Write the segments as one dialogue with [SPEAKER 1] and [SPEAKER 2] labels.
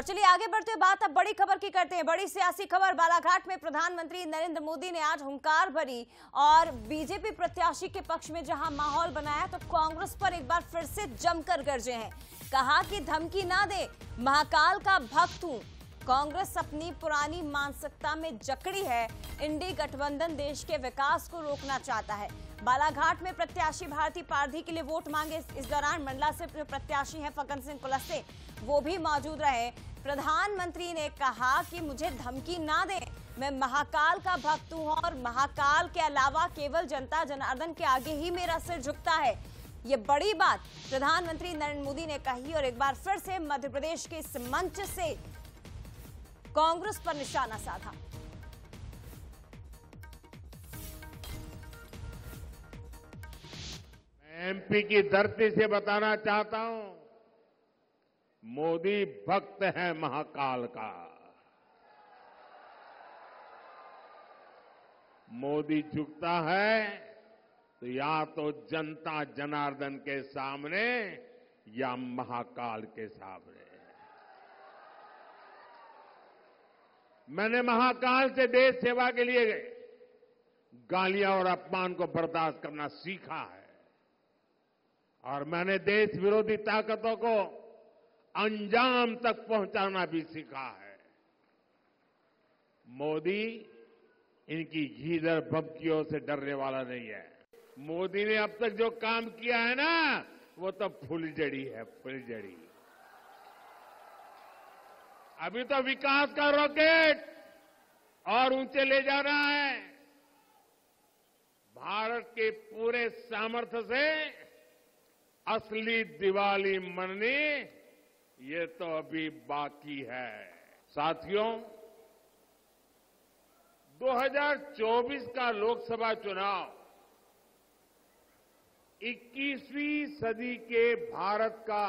[SPEAKER 1] और चलिए आगे बढ़ते हुए बात अब बड़ी खबर की करते हैं। बड़ी सियासी खबर, बालाघाट में प्रधानमंत्री नरेंद्र मोदी ने आज हुंकार भरी और बीजेपी प्रत्याशी के पक्ष में जहां माहौल बनाया तो कांग्रेस पर एक बार फिर से जमकर गरजे हैं। कहा कि धमकी ना दे, महाकाल का भक्त हूं। कांग्रेस अपनी पुरानी मानसिकता में जकड़ी है। इंडी गठबंधन देश के विकास को रोकना चाहता है। बालाघाट में प्रत्याशी भारती पारधी के लिए वोट मांगे। इस दौरान मंडला से प्रत्याशी हैं फग्गन सिंह कुलस्ते, वो भी मौजूद रहे। प्रधानमंत्री ने कहा कि मुझे धमकी ना दें, मैं महाकाल का भक्त हूं और महाकाल के अलावा केवल जनता जनार्दन के आगे ही मेरा सिर झुकता है। ये बड़ी बात प्रधानमंत्री नरेंद्र मोदी ने कही और एक बार फिर से मध्य प्रदेश के इस मंच से कांग्रेस पर निशाना साधा।
[SPEAKER 2] एमपी की धरती से बताना चाहता हूं, मोदी भक्त है महाकाल का। मोदी झुकता है तो या तो जनता जनार्दन के सामने या महाकाल के सामने। मैंने महाकाल से देश सेवा के लिए गालियां और अपमान को बर्दाश्त करना सीखा है और मैंने देश विरोधी ताकतों को अंजाम तक पहुंचाना भी सीखा है। मोदी इनकी घीधर भभकियों से डरने वाला नहीं है। मोदी ने अब तक जो काम किया है ना, वो तो फुलझड़ी है, फुलझड़ी। अभी तो विकास का रॉकेट और ऊंचे ले जाना है। भारत के पूरे सामर्थ्य से असली दिवाली मननी ये तो अभी बाकी है। साथियों, 2024 का लोकसभा चुनाव 21वीं सदी के भारत का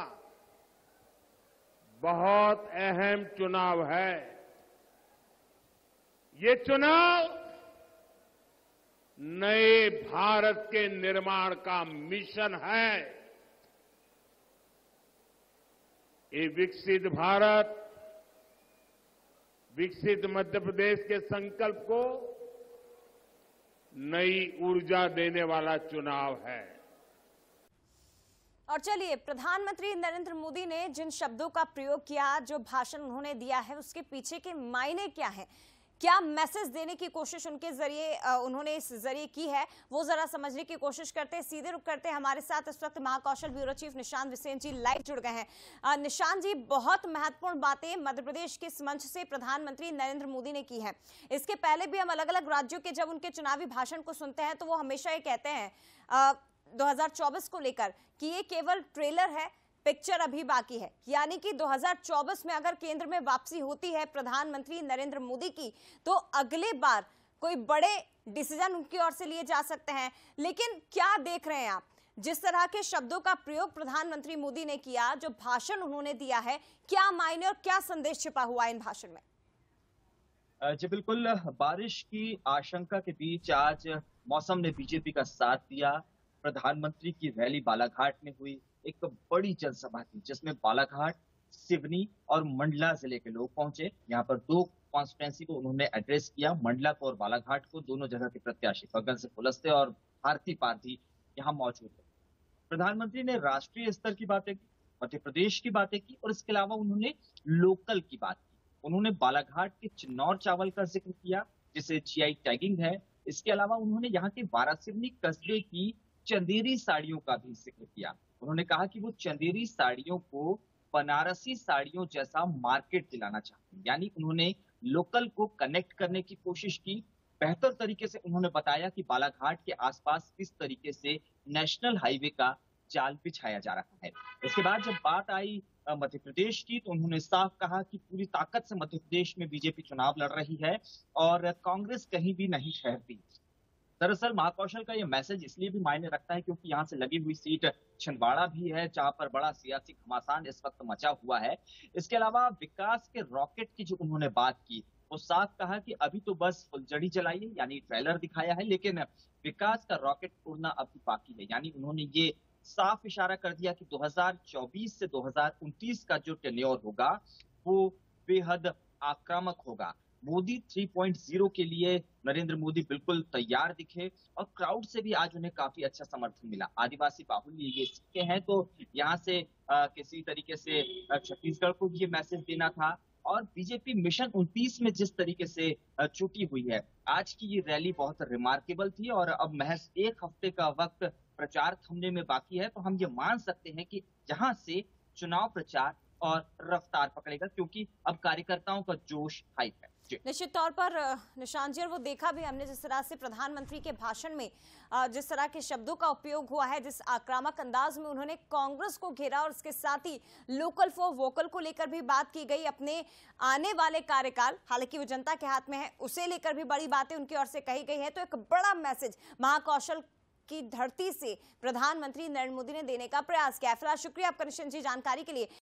[SPEAKER 2] बहुत अहम चुनाव है। ये चुनाव नए भारत के निर्माण का मिशन है। ये विकसित भारत, विकसित मध्य प्रदेश के संकल्प को नई ऊर्जा देने वाला चुनाव है।
[SPEAKER 1] और चलिए, प्रधानमंत्री नरेंद्र मोदी ने जिन शब्दों का प्रयोग किया, जो भाषण उन्होंने दिया है, उसके पीछे के मायने क्या है, क्या मैसेज देने की कोशिश उनके जरिए उन्होंने इस जरिए की है, वो जरा समझने की कोशिश करते हैं। सीधे रुक करते हैं। हमारे साथ इस वक्त महाकौशल ब्यूरो चीफ निशांत विसेन जी लाइव जुड़ गए हैं। निशांत जी, बहुत महत्वपूर्ण बातें मध्य प्रदेश के इस मंच से प्रधानमंत्री नरेंद्र मोदी ने की है। इसके पहले भी हम अलग अलग राज्यों के जब उनके चुनावी भाषण को सुनते हैं तो वो हमेशा ये कहते हैं 2024 को लेकर कि ये केवल ट्रेलर है, पिक्चर अभी बाकी है। यानी कि 2024 में अगर केंद्र में वापसी होती है प्रधानमंत्री नरेंद्र मोदी की, तो अगले बार कोई बड़े डिसीजन उनकी ओर से लिए जा सकते हैं। लेकिन क्या देख रहे हैं आप, जिस तरह के शब्दों का प्रयोग प्रधानमंत्री मोदी ने किया, जो भाषण उन्होंने दिया है, क्या मायने और क्या संदेश छिपा हुआ है इन भाषण में?
[SPEAKER 3] जी बिल्कुल, बारिश की आशंका के बीच आज मौसम ने बीजेपी का साथ दिया। प्रधानमंत्री की रैली बालाघाट में हुई, एक बड़ी जनसभा थी जिसमें बालाघाट, सिवनी और मंडला जिले के लोग पहुंचे। यहाँ पर दो कॉन्स्टिट्यूएंसी को उन्होंने एड्रेस किया, मंडला को और बालाघाट को। दोनों जगह के प्रत्याशी फग्गन सिंह कुलस्ते और भारती पारधी यहाँ मौजूद थे। प्रधानमंत्री ने राष्ट्रीय स्तर की बातें की, मध्य प्रदेश की बातें की और इसके अलावा उन्होंने लोकल की बात की। उन्होंने बालाघाट के चिन्नौर चावल का जिक्र किया जिसे जीआई टैगिंग है। इसके अलावा उन्होंने यहाँ के वारासिवनी कस्बे की चंदेरी साड़ियों का भी जिक्र किया। उन्होंने कहा कि वो चंदेरी साड़ियों को बनारसी साड़ियों जैसा मार्केट दिलाना चाहते हैं। यानी उन्होंने लोकल को कनेक्ट करने की कोशिश की। बेहतर तरीके से उन्होंने बताया कि बालाघाट के आसपास किस तरीके से नेशनल हाईवे का जाल बिछाया जा रहा है। इसके बाद जब बात आई मध्य प्रदेश की, तो उन्होंने साफ कहा कि पूरी ताकत से मध्य प्रदेश में बीजेपी चुनाव लड़ रही है और कांग्रेस कहीं भी नहीं ठहरती। दरअसल महाकौशल का ये मैसेज इसलिए भी मायने रखता है क्योंकि यहाँ से लगी हुई सीट छिंदवाड़ा भी है, जहां पर बड़ा सियासी घमासान इस वक्त मचा हुआ है। इसके अलावा विकास के रॉकेट की जो उन्होंने बात की, वो साफ कहा कि अभी तो बस फुलझड़ी जलाई है, यानी ट्रेलर दिखाया है, लेकिन विकास का रॉकेट उड़ना अभी बाकी है। यानी उन्होंने ये साफ इशारा कर दिया कि 2024 से 2029 का जो टेन्योर होगा वो बेहद आक्रामक होगा। मोदी 3.0 के लिए नरेंद्र मोदी बिल्कुल तैयार दिखे और क्राउड से भी आज उन्हें काफी अच्छा समर्थन मिला। आदिवासी बाहुल्य ये सीटें हैं, तो यहाँ से किसी तरीके से छत्तीसगढ़ को भी ये मैसेज देना था। और बीजेपी मिशन 29 में जिस तरीके से जुटी हुई है, आज की ये रैली बहुत रिमार्केबल थी और अब महज 1 हफ्ते का वक्त प्रचार थमने में बाकी है, तो हम ये मान सकते हैं कि यहाँ से चुनाव प्रचार और रफ्तार पकड़ेगा, क्योंकि अब कार्यकर्ताओं का जोश हाई है।
[SPEAKER 1] निश्चित तौर पर निशांत जी, और वो देखा भी हमने जिस तरह से प्रधानमंत्री के भाषण में जिस तरह के शब्दों का उपयोग हुआ है, जिस आक्रामक अंदाज में उन्होंने कांग्रेस को घेरा और इसके साथ ही लोकल फॉर वोकल को लेकर भी बात की गई। अपने आने वाले कार्यकाल, हालांकि वो जनता के हाथ में है, उसे लेकर भी बड़ी बातें उनकी ओर से कही गई है। तो एक बड़ा मैसेज महाकौशल की धरती से प्रधानमंत्री नरेंद्र मोदी ने देने का प्रयास किया। फिलहाल शुक्रिया आपका निशांत जी जानकारी के लिए।